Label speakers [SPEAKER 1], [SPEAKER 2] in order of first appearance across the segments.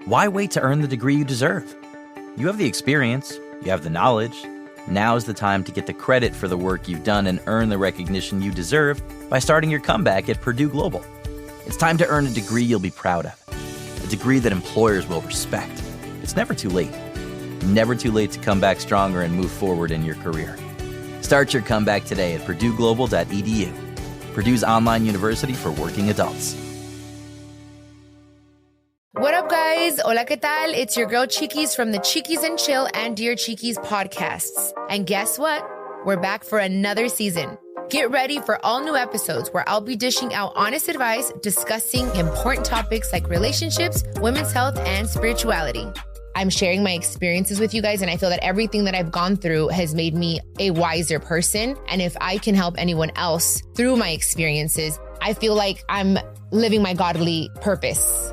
[SPEAKER 1] Why wait to earn the degree you deserve? You have the experience, you have the knowledge. Now's the time to get the credit for the work you've done and earn the recognition you deserve by starting your comeback at Purdue Global. It's time to earn a degree you'll be proud of, a degree that employers will respect. It's never too late. Never too late to come back stronger and move forward in your career. Start your comeback today at purdueglobal.edu. Purdue's online university for working adults.
[SPEAKER 2] What up, guys? Hola, ¿qué tal? It's your girl Chiquis from the Chiquis and Chill and Dear Chiquis podcasts. And guess what? We're back for another season. Get ready for all new episodes where I'll be dishing out honest advice, discussing important topics like relationships, women's health, and spirituality. I'm sharing my experiences with you guys, and I feel that everything that I've gone through has made me a wiser person. And if I can help anyone else through my experiences, I feel like I'm living my godly purpose.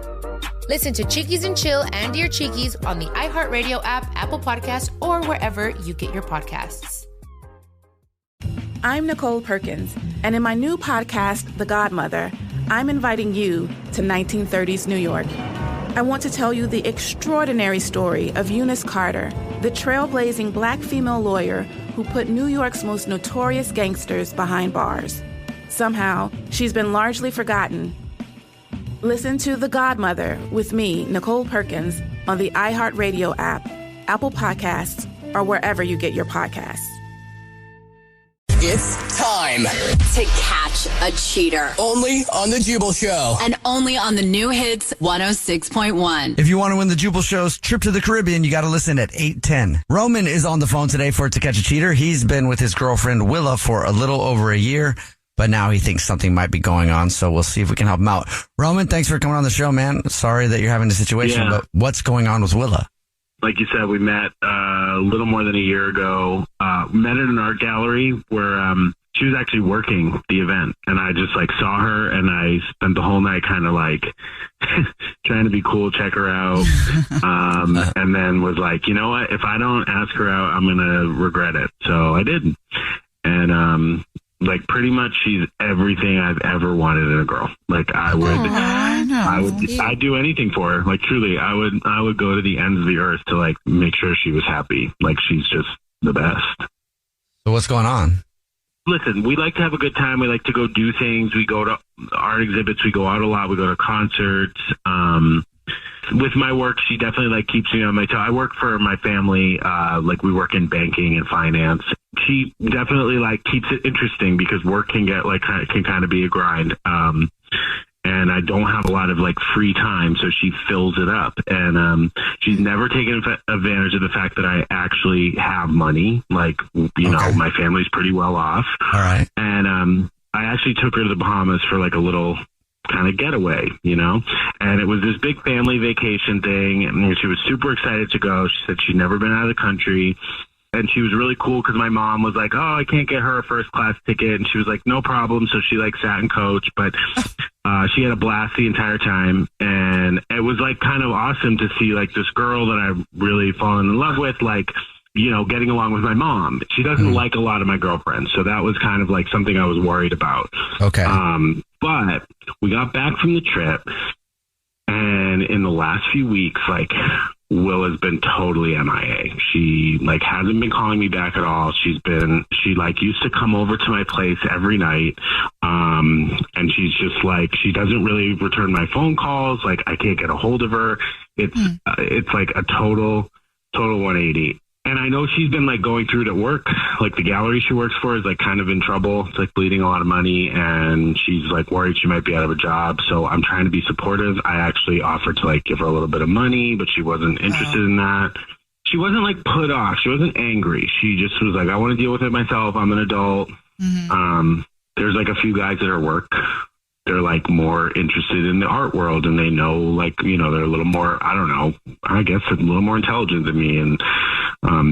[SPEAKER 2] Listen to Chiquis and Chill and Dear Chiquis on the iHeartRadio app, Apple Podcasts, or wherever you get your podcasts.
[SPEAKER 3] I'm Nicole Perkins, and in my new podcast, The Godmother, I'm inviting you to 1930s New York. I want to tell you the extraordinary story of Eunice Carter, the trailblazing Black female lawyer who put New York's most notorious gangsters behind bars. Somehow, she's been largely forgotten. Listen to The Godmother with me, Nicole Perkins, on the iHeartRadio app, Apple Podcasts, or wherever you get your podcasts.
[SPEAKER 4] It's time
[SPEAKER 5] to catch a cheater.
[SPEAKER 4] only on the Jubal Show.
[SPEAKER 5] And only on the new hits 106.1.
[SPEAKER 6] If you want to win the Jubal Show's trip to the Caribbean, you got to listen at 8:10. Roman is on the phone today for To Catch a Cheater. He's been with his girlfriend Willa for a little over a year, but now he thinks something might be going on, so we'll see if we can help him out. Roman, thanks for coming on the show, man. Sorry that you're having this situation, but what's going on with Willa?
[SPEAKER 7] Like you said, we met a little more than a year ago. Met at an art gallery where she was actually working the event, and I just saw her, and I spent the whole night kind of trying to be cool, check her out, and then was like, you know what? If I don't ask her out, I'm gonna regret it. So I did, and pretty much she's everything I've ever wanted in a girl. I'd do anything for her. Truly, I would go to the ends of the earth to make sure she was happy. She's just the best.
[SPEAKER 6] So what's going on?
[SPEAKER 7] Listen, we like to have a good time. We like to go do things. We go to art exhibits. We go out a lot. We go to concerts. With my work, she definitely keeps me on my toe. I work for my family. We work in banking and finance. She definitely keeps it interesting because work can get can kind of be a grind. And I don't have a lot of free time, so she fills it up. And she's never taken advantage of the fact that I actually have money. Know, my family's pretty well off.
[SPEAKER 6] All right.
[SPEAKER 7] And I actually took her to the Bahamas for a little kind of getaway, and it was this big family vacation thing, and she was super excited to go. She said she'd never been out of the country, and she was really cool because my mom was like, oh, I can't get her a first class ticket, and she was like, no problem. So she sat in coach, but she had a blast the entire time, and it was kind of awesome to see this girl that I've really fallen in love with, getting along with my mom. She doesn't like a lot of my girlfriends, so that was kind of something I was worried about.
[SPEAKER 6] Okay.
[SPEAKER 7] But we got back from the trip, and in the last few weeks, Will has been totally MIA. She hasn't been calling me back at all. She used to come over to my place every night. And she's just she doesn't really return my phone calls. I can't get a hold of her. It's a total 180. And I know she's been going through it at work. The gallery she works for is kind of in trouble. It's bleeding a lot of money, and she's worried she might be out of a job. So I'm trying to be supportive. I actually offered to give her a little bit of money, but she wasn't interested in that. She wasn't put off. She wasn't angry. She just was I want to deal with it myself. I'm an adult. Mm-hmm. There's a few guys at her work. They're more interested in the art world, and they know they're a little more, I don't know, I guess a little more intelligent than me, and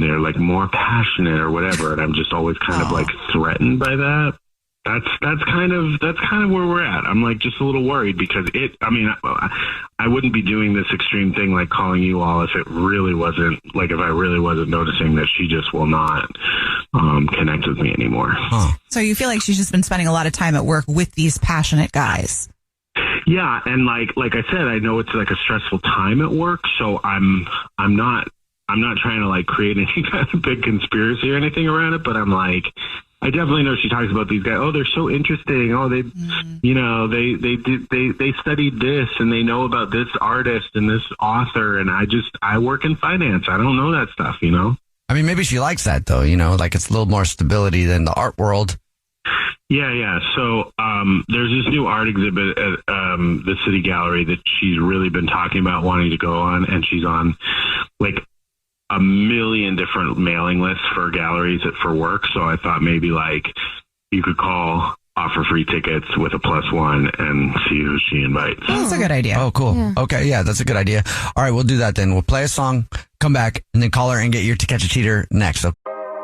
[SPEAKER 7] they're more passionate or whatever, and I'm just always kind of threatened by that. That's kind of where we're at. I'm just a little worried because I wouldn't be doing this extreme thing calling you all if it really wasn't if I really wasn't noticing that she just will not connect with me anymore.
[SPEAKER 8] So you feel like she's just been spending a lot of time at work with these passionate guys?
[SPEAKER 7] Yeah, and like I said, I know it's like a stressful time at work, so I'm not trying to like create any kind of big conspiracy or anything around it, but I'm like, I definitely know she talks about these guys. Oh, they're so interesting. Oh, they studied this and they know about this artist and this author. And I work in finance. I don't know that stuff,
[SPEAKER 6] I mean, maybe she likes that though, like it's a little more stability than the art world.
[SPEAKER 7] Yeah. So there's this new art exhibit at the City Gallery that she's really been talking about wanting to go on. And she's on like a million different mailing lists for galleries for work. So I thought maybe like you could call, offer free tickets with a +1 and see who she invites.
[SPEAKER 8] Oh, that's a good idea.
[SPEAKER 6] Oh, cool. Yeah. Okay. Yeah, that's a good idea. All right. We'll do that then. We'll play a song, come back, and then call her and get your To Catch a Cheater next.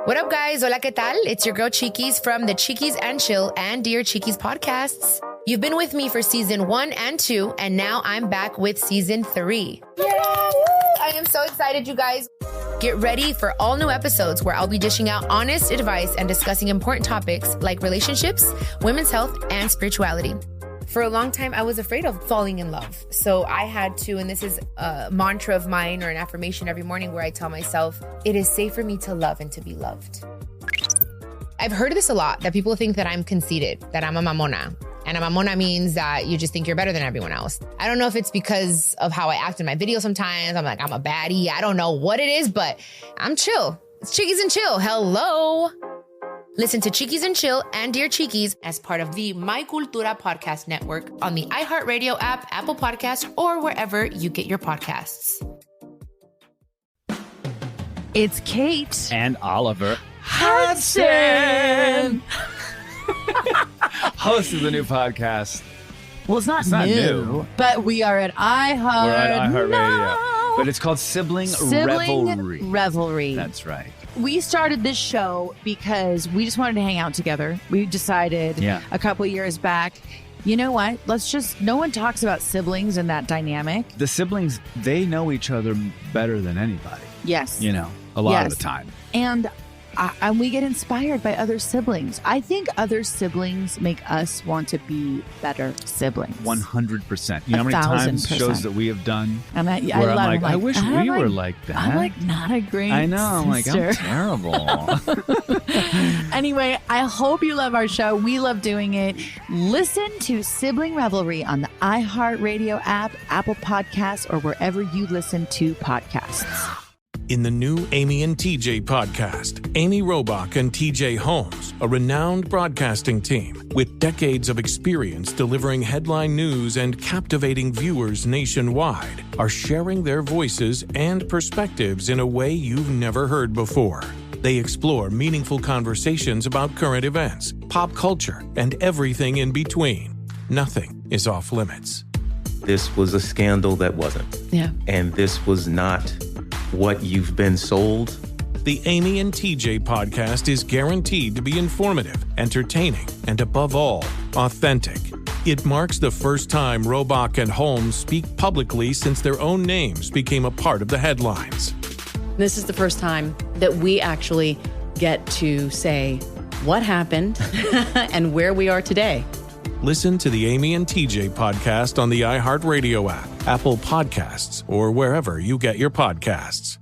[SPEAKER 2] What up, guys? Hola, ¿qué tal? It's your girl Chiquis from the Chiquis and Chill and Dear Chiquis podcasts. You've been with me for season 1 and 2, and now I'm back with season 3. Yeah! I am so excited, you guys. Get ready for all new episodes where I'll be dishing out honest advice and discussing important topics like relationships, women's health, and spirituality. For a long time, I was afraid of falling in love. So I had to, and this is a mantra of mine or an affirmation every morning where I tell myself, it is safe for me to love and to be loved. I've heard this a lot, that people think that I'm conceited, that I'm a mamona. And a mamona means that you just think you're better than everyone else. I don't know if it's because of how I act in my videos sometimes. I'm like, I'm a baddie. I don't know what it is, but I'm chill. It's Chiquis and Chill. Hello. Listen to Chiquis and Chill and Dear Chiquis as part of the My Cultura podcast network on the iHeartRadio app, Apple Podcasts, or wherever you get your podcasts.
[SPEAKER 8] It's Kate
[SPEAKER 9] and Oliver
[SPEAKER 8] Hudson.
[SPEAKER 9] Host of the new podcast.
[SPEAKER 8] Well, it's not new, but we are at iHeart.
[SPEAKER 9] We're at iHeartRadio. But it's called Sibling Revelry. That's right.
[SPEAKER 8] We started this show because we just wanted to hang out together. We decided a couple years back, you know what? No one talks about siblings and that dynamic.
[SPEAKER 9] The siblings, they know each other better than anybody.
[SPEAKER 8] Yes.
[SPEAKER 9] A lot of the time.
[SPEAKER 8] And we get inspired by other siblings. I think other siblings make us want to be better siblings.
[SPEAKER 9] 100%. You know how many times shows that we have done
[SPEAKER 8] and
[SPEAKER 9] where I'm like, I wish we were like that.
[SPEAKER 8] I'm like not a great
[SPEAKER 9] I know. I'm
[SPEAKER 8] sister.
[SPEAKER 9] like, I'm terrible.
[SPEAKER 8] Anyway, I hope you love our show. We love doing it. Listen to Sibling Revelry on the iHeartRadio app, Apple Podcasts, or wherever you listen to podcasts.
[SPEAKER 10] In the new Amy and TJ podcast, Amy Robach and TJ Holmes, a renowned broadcasting team with decades of experience delivering headline news and captivating viewers nationwide, are sharing their voices and perspectives in a way you've never heard before. They explore meaningful conversations about current events, pop culture, and everything in between. Nothing is off limits.
[SPEAKER 11] This was a scandal that wasn't.
[SPEAKER 8] Yeah.
[SPEAKER 11] And this was not what you've been sold.
[SPEAKER 10] The Amy and TJ podcast is guaranteed to be informative, entertaining, and above all, authentic. It marks the first time Robach and Holmes speak publicly since their own names became a part of the headlines.
[SPEAKER 12] This is the first time that we actually get to say what happened and where we are today.
[SPEAKER 10] Listen to the Amy and TJ podcast on the iHeartRadio app, Apple Podcasts, or wherever you get your podcasts.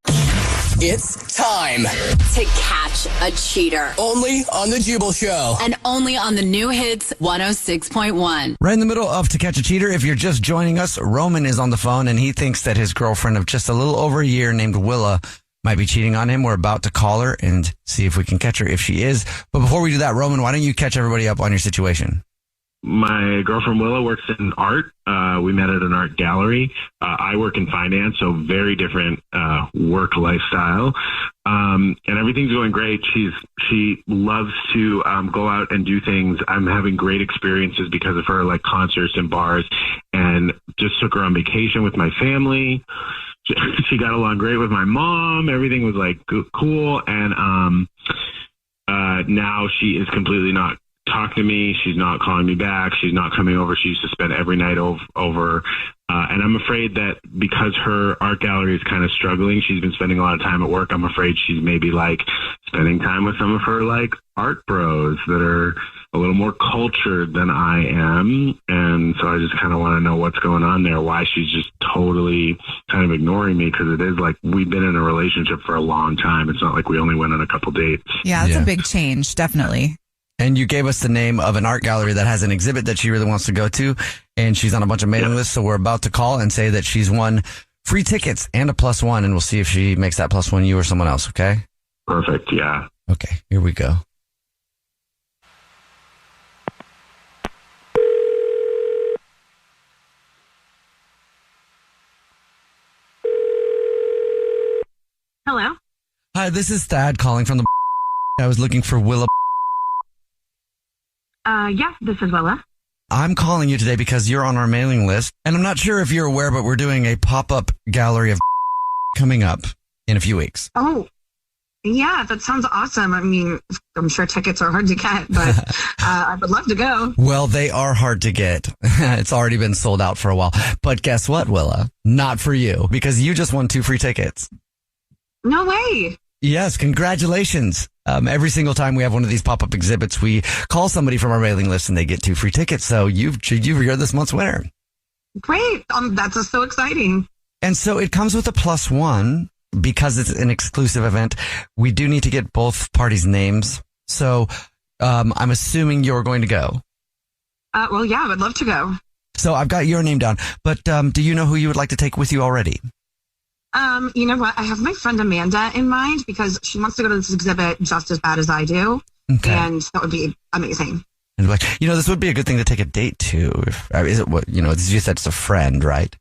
[SPEAKER 4] It's time
[SPEAKER 5] to catch a cheater.
[SPEAKER 4] Only on the Jubal Show.
[SPEAKER 5] And only on the new hits 106.1.
[SPEAKER 6] Right in the middle of To Catch a Cheater. If you're just joining us, Roman is on the phone and he thinks that his girlfriend of just a little over a year named Willa might be cheating on him. We're about to call her and see if we can catch her if she is. But before we do that, Roman, why don't you catch everybody up on your situation?
[SPEAKER 7] My girlfriend Willa works in art. We met at an art gallery. I work in finance, so very different work lifestyle. And everything's going great. She loves to go out and do things. I'm having great experiences because of her, like concerts and bars, and just took her on vacation with my family. She got along great with my mom. Everything was like cool. And now she is completely not talking to me. She's not calling me back. She's not coming over. She used to spend every night over. And I'm afraid that because her art gallery is kind of struggling, she's been spending a lot of time at work. I'm afraid she's maybe like spending time with some of her like art bros that are a little more cultured than I am. And so I just kind of want to know what's going on there, why she's just totally kind of ignoring me, because it is like we've been in a relationship for a long time. It's not like we only went on a couple dates.
[SPEAKER 13] Yeah, that's a big change, definitely.
[SPEAKER 6] And you gave us the name of an art gallery that has an exhibit that she really wants to go to, and she's on a bunch of mailing lists, so we're about to call and say that she's won free tickets and a +1, and we'll see if she makes that +1 you or someone else, okay?
[SPEAKER 7] Perfect, yeah.
[SPEAKER 6] Okay, here we go.
[SPEAKER 14] Hello?
[SPEAKER 6] Hi, this is Thad calling from the I was looking for Willa.
[SPEAKER 14] Yeah, this is Willa.
[SPEAKER 6] I'm calling you today because you're on our mailing list, and I'm not sure if you're aware, but we're doing a pop-up gallery of coming up in a few weeks.
[SPEAKER 14] Oh, yeah, that sounds awesome. I mean, I'm sure tickets are hard to get, but I would love to go.
[SPEAKER 6] Well, they are hard to get. It's already been sold out for a while. But guess what, Willa? Not for you, because you just won 2 free tickets.
[SPEAKER 14] No way.
[SPEAKER 6] Yes, congratulations. Every single time we have one of these pop-up exhibits, we call somebody from our mailing list and they get 2 free tickets. So you're this month's winner.
[SPEAKER 14] Great. That's so exciting.
[SPEAKER 6] And so it comes with a +1 because it's an exclusive event. We do need to get both parties' names. So I'm assuming you're going to go.
[SPEAKER 14] Well, yeah, I would love to go.
[SPEAKER 6] So I've got your name down, but do you know who you would like to take with you already?
[SPEAKER 14] You know what? I have my friend Amanda in mind because she wants to go to this exhibit just as bad as I do. Okay. And that would be amazing.
[SPEAKER 6] And like, this would be a good thing to take a date to. Is it what, you said it's a friend, right?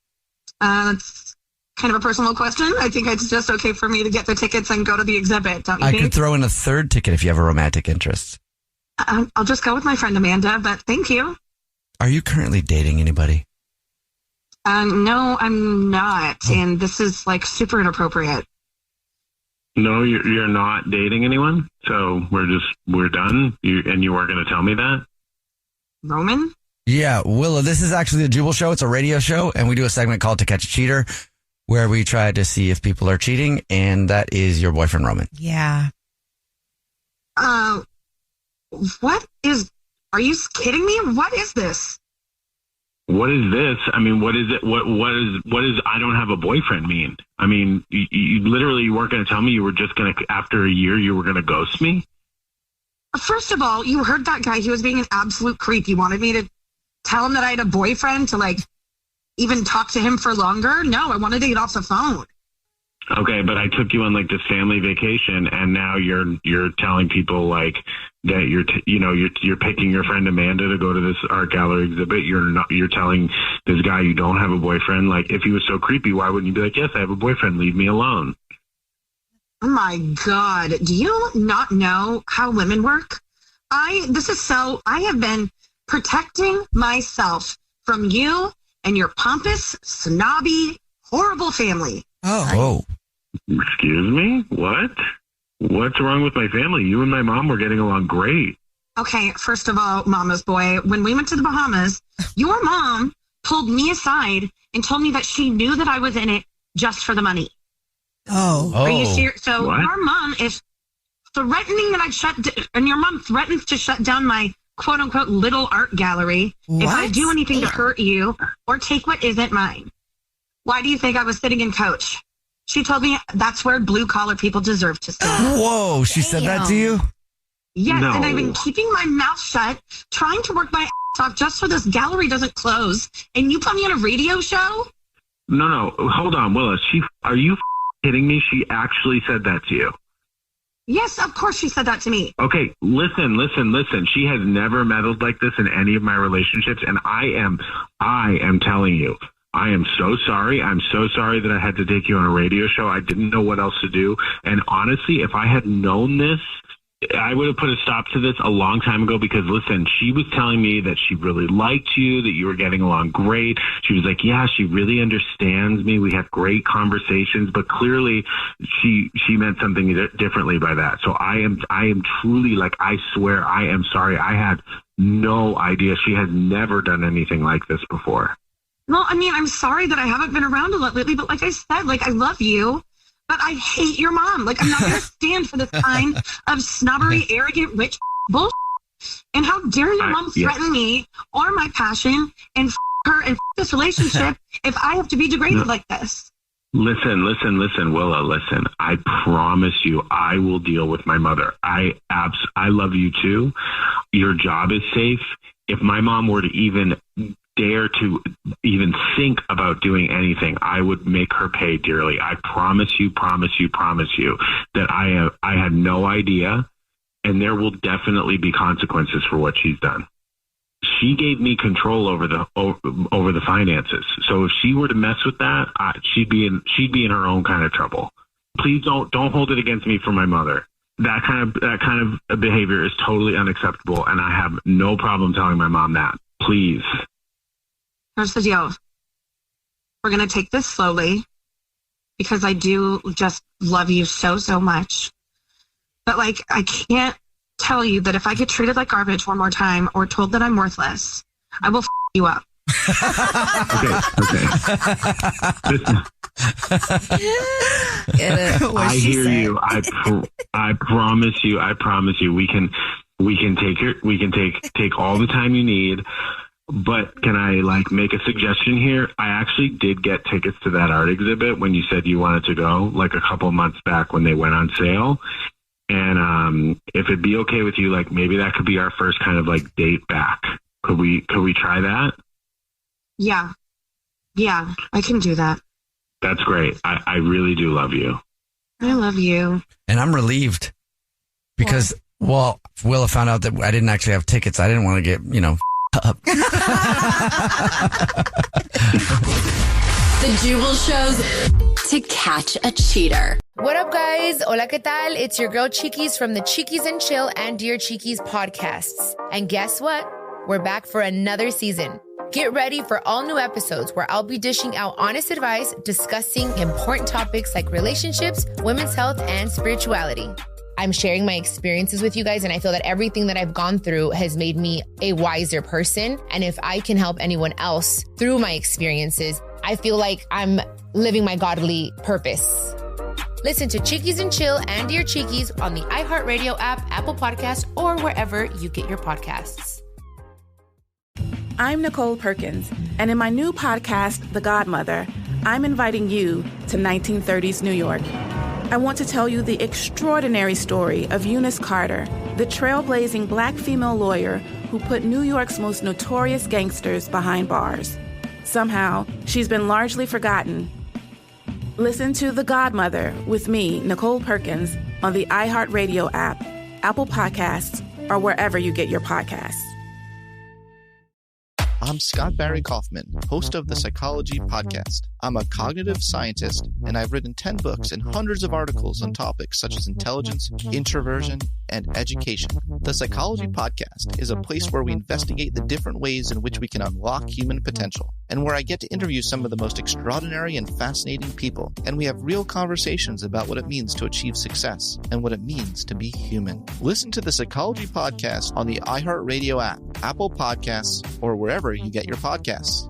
[SPEAKER 14] It's kind of a personal question. I think it's just okay for me to get the tickets and go to the exhibit, don't you think?
[SPEAKER 6] I could throw in a 3rd ticket if you have a romantic interest.
[SPEAKER 14] I'll just go with my friend Amanda, but thank you.
[SPEAKER 6] Are you currently dating anybody?
[SPEAKER 14] No, I'm not. And this is like super inappropriate.
[SPEAKER 7] No, you're not dating anyone. So we're done. You weren't going to tell me that?
[SPEAKER 14] Roman?
[SPEAKER 6] Yeah, Willa, this is actually the Jubal Show. It's a radio show, and we do a segment called To Catch a Cheater, where we try to see if people are cheating, and that is your boyfriend, Roman.
[SPEAKER 13] Yeah.
[SPEAKER 14] Are you kidding me? What is this?
[SPEAKER 7] What is this? I mean, what is it? What is I don't have a boyfriend mean? I mean, you literally weren't going to tell me you were just going to, after a year, you were going to ghost me?
[SPEAKER 14] First of all, you heard that guy. He was being an absolute creep. You wanted me to tell him that I had a boyfriend to even talk to him for longer? No, I wanted to get off the phone.
[SPEAKER 7] Okay, but I took you on this family vacation, and now you're telling people that you're picking your friend Amanda to go to this art gallery exhibit. You're telling this guy you don't have a boyfriend. If he was so creepy, why wouldn't you be like, yes, I have a boyfriend, leave me alone?
[SPEAKER 14] Oh my God, do you not know how women work? I have been protecting myself from you and your pompous, snobby, horrible family.
[SPEAKER 6] Oh.
[SPEAKER 7] Excuse me? What? What's wrong with my family? You and my mom were getting along great.
[SPEAKER 14] Okay, first of all, mama's boy, when we went to the Bahamas, your mom pulled me aside and told me that she knew that I was in it just for the money.
[SPEAKER 13] Oh.
[SPEAKER 14] Are you serious? So
[SPEAKER 7] what?
[SPEAKER 14] Your mom is threatening that and your mom threatens to shut down my quote unquote little art gallery if I do anything to hurt you or take what isn't mine. Why do you think I was sitting in Coach? She told me that's where blue collar people deserve to sit.
[SPEAKER 6] Whoa, she said that to you?
[SPEAKER 14] Yes,
[SPEAKER 7] No.
[SPEAKER 14] and I've been keeping my mouth shut, trying to work my ass off just so this gallery doesn't close. And you put me on a radio show?
[SPEAKER 7] No, hold on, Willa. Are you kidding me? She actually said that to you.
[SPEAKER 14] Yes, of course she said that to me.
[SPEAKER 7] Okay, listen. She has never meddled like this in any of my relationships, and I am telling you, I am so sorry. I'm so sorry that I had to take you on a radio show. I didn't know what else to do. And honestly, if I had known this, I would have put a stop to this a long time ago because, listen, she was telling me that she really liked you, that you were getting along great. She was like, yeah, she really understands me. We have great conversations, but clearly she meant something differently by that. So I am truly I swear I am sorry. I had no idea. She has never done anything like this before.
[SPEAKER 14] Well, I mean, I'm sorry that I haven't been around a lot lately, but like I said, I love you, but I hate your mom. I'm not going to stand for this kind of snobbery, arrogant, rich bullshit. And how dare your mom threaten me or my passion and her and this relationship if I have to be degraded like this?
[SPEAKER 7] Listen, Willa, listen. I promise you, I will deal with my mother. I love you too. Your job is safe. If my mom were to even dare to even think about doing anything, I would make her pay dearly. I promise you that I had no idea, and there will definitely be consequences for what she's done. She gave me control over the finances. So if she were to mess with that, she'd be in her own kind of trouble. Please don't hold it against me for my mother. That kind of behavior is totally unacceptable, and I have no problem telling my mom that. Please.
[SPEAKER 14] Here's the deal. We're going to take this slowly because I do just love you so, so much. But I can't tell you that if I get treated like garbage one more time or told that I'm worthless, I will you up.
[SPEAKER 7] Okay. I hear you. I promise you. We can take all the time you need. But can I make a suggestion here? I actually did get tickets to that art exhibit when you said you wanted to go, a couple months back when they went on sale. And if it'd be okay with you, maybe that could be our first kind of date back. Could we try that?
[SPEAKER 14] Yeah, I can do that.
[SPEAKER 7] That's great. I really do love you.
[SPEAKER 14] I love you.
[SPEAKER 6] And I'm relieved because, Willa found out that I didn't actually have tickets. I didn't want to get, up.
[SPEAKER 5] The Jubal Show's To Catch a Cheater.
[SPEAKER 2] What up, guys? Hola, ¿qué tal? It's your girl Cheekies from the Cheekies and Chill and Dear Cheekies podcasts. And guess what? We're back for another season. Get ready for all new episodes where I'll be dishing out honest advice, discussing important topics like relationships, women's health, and spirituality. I'm sharing my experiences with you guys, and I feel that everything that I've gone through has made me a wiser person. And if I can help anyone else through my experiences, I feel like I'm living my godly purpose. Listen to Cheekies and Chill and Dear Cheekies on the iHeartRadio app, Apple Podcasts, or wherever you get your podcasts.
[SPEAKER 3] I'm Nicole Perkins, and in my new podcast, The Godmother, I'm inviting you to 1930s New York. I want to tell you the extraordinary story of Eunice Carter, the trailblazing Black female lawyer who put New York's most notorious gangsters behind bars. Somehow, she's been largely forgotten. Listen to The Godmother with me, Nicole Perkins, on the iHeartRadio app, Apple Podcasts, or wherever you get your podcasts.
[SPEAKER 15] I'm Scott Barry Kaufman, host of the Psychology Podcast. I'm a cognitive scientist, and I've written 10 books and hundreds of articles on topics such as intelligence, introversion, and education. The Psychology Podcast is a place where we investigate the different ways in which we can unlock human potential, and where I get to interview some of the most extraordinary and fascinating people, and we have real conversations about what it means to achieve success and what it means to be human. Listen to the Psychology Podcast on the iHeartRadio app, Apple Podcasts, or wherever you get your podcasts.